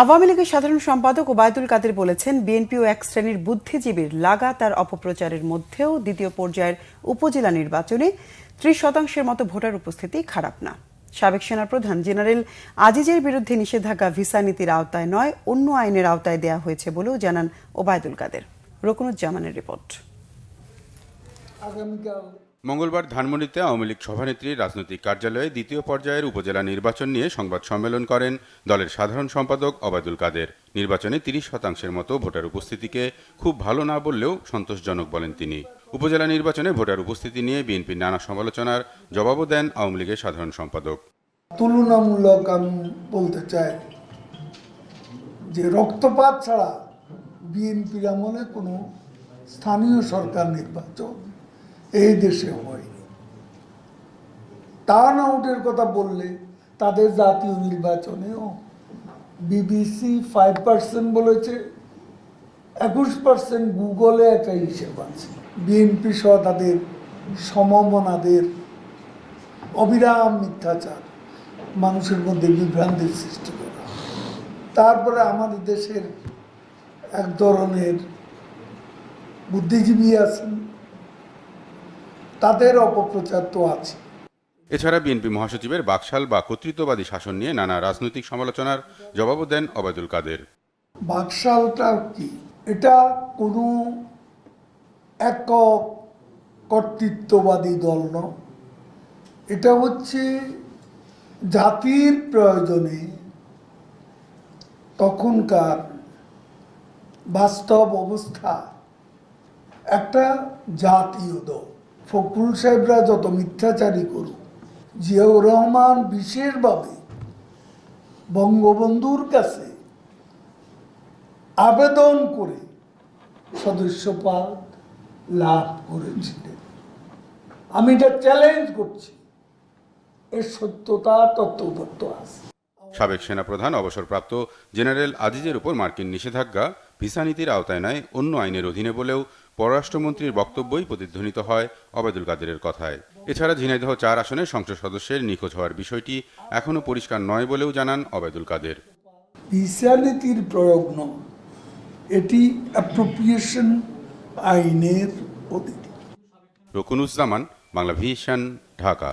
আওয়ামী লীগের সাধারণ সম্পাদক ওবায়দুল কাদের বলেছেন, বিএনপি ও এক শ্রেণীর বুদ্ধিজীবীর লাগাতার অপপ্রচারের মধ্যেও দ্বিতীয় পর্যায়ের উপজেলা নির্বাচনে ৩০% মতো ভোটার উপস্থিতি খারাপ না। সাবেক সেনাপ্রধান জেনারেল আজিজের বিরুদ্ধে নিষেধাজ্ঞা ভিসা নীতির আওতায় নয়, অন্য আইনের আওতায় দেয়া হয়েছে বলেও জানান ওবায়দুল কাদের। রকুনুজ্জামানের রিপোর্ট। মঙ্গলবার ধানমন্ডিতে আওয়ামী লীগ সভানেত্রীর রাজনৈতিক কার্যালয়ে দ্বিতীয় পর্যায়ের উপজেলা নির্বাচন নিয়ে সংবাদ সম্মেলন করেন দলের সাধারণ সম্পাদক ওবায়দুল কাদের। নির্বাচনে ৩০% মতো ভোটার উপস্থিতিকে খুব ভালো না বললেও সন্তোষজনক বলেন তিনি। উপজেলা নির্বাচনে ভোটার উপস্থিতি নিয়ে বিএনপির নানা সমালোচনার জবাবও দেন আওয়ামী লীগের সাধারণ সম্পাদক। তুলনামূলক আমি বলতে চাই যে রক্তপাত ছাড়া বিএনপির আমলে কোনো স্থানীয় সরকার নির্বাচন এই দেশে হয়নি। টার্ন আউটের কথা বললে তাদের জাতীয় নির্বাচনেও বিবিসি 5% বলেছে, 21% গুগলে একটা হিসেব আছে। বিএনপি সহ তাদের সমমনাদের অবিরাম মিথ্যাচার, মানুষের মধ্যে বিভ্রান্তির সৃষ্টি করা। তারপরে আমাদের দেশের এক ধরনের বুদ্ধিজীবী আছেন, তাদের অপপ্রচার তো আছে। এছাড়া বিএনপি মহাসচিবের বাকশাল বা কর্তৃত্ববাদী শাসন নিয়ে নানা রাজনৈতিক সমালোচনার জবাবও দেন ওবায়দুল কাদের। বাকশালটা কি? এটা কোনো একক কর্তৃত্ববাদী দল নয়। এটা হচ্ছে জাতির প্রয়োজনে তখনকার বাস্তব অবস্থা একটা জাতীয় দল। ফখরুল সাহেবরা যত মিথ্যাচারী করুক, জিয়াউর রহমান বিশেষভাবে বঙ্গবন্ধুর কাছে আবেদন করে সদস্যপদ লাভ করেছিলেন। আমি এটা চ্যালেঞ্জ করছি, এর সত্যতা তত্ত্বগত আছে। সাবেক সেনাপ্রধান অবসরপ্রাপ্ত জেনারেল আজিজের উপর মার্কিন নিষেধাজ্ঞা ভিসা নীতির আওতায় নয়, অন্য আইনের অধীনে বলেও পররাষ্ট্রমন্ত্রীর বক্তব্যই প্রতিধ্বনিত হয় ওবায়দুল কাদেরের কথায়। এছাড়া ঝিনাইদহ ৪ আসনের সংসদ সদস্যের নিখোঁজ হওয়ার বিষয়টি এখনও পরিষ্কার নয় বলেও জানান ওবায়দুল কাদের। ভিসা নীতির প্রয়োগ নয়, এটি অ্যাপ্রোপ্রিয়েশন আইনের অধীনে। রকুনুজ্জামান, বাংলা ভিশন, ঢাকা।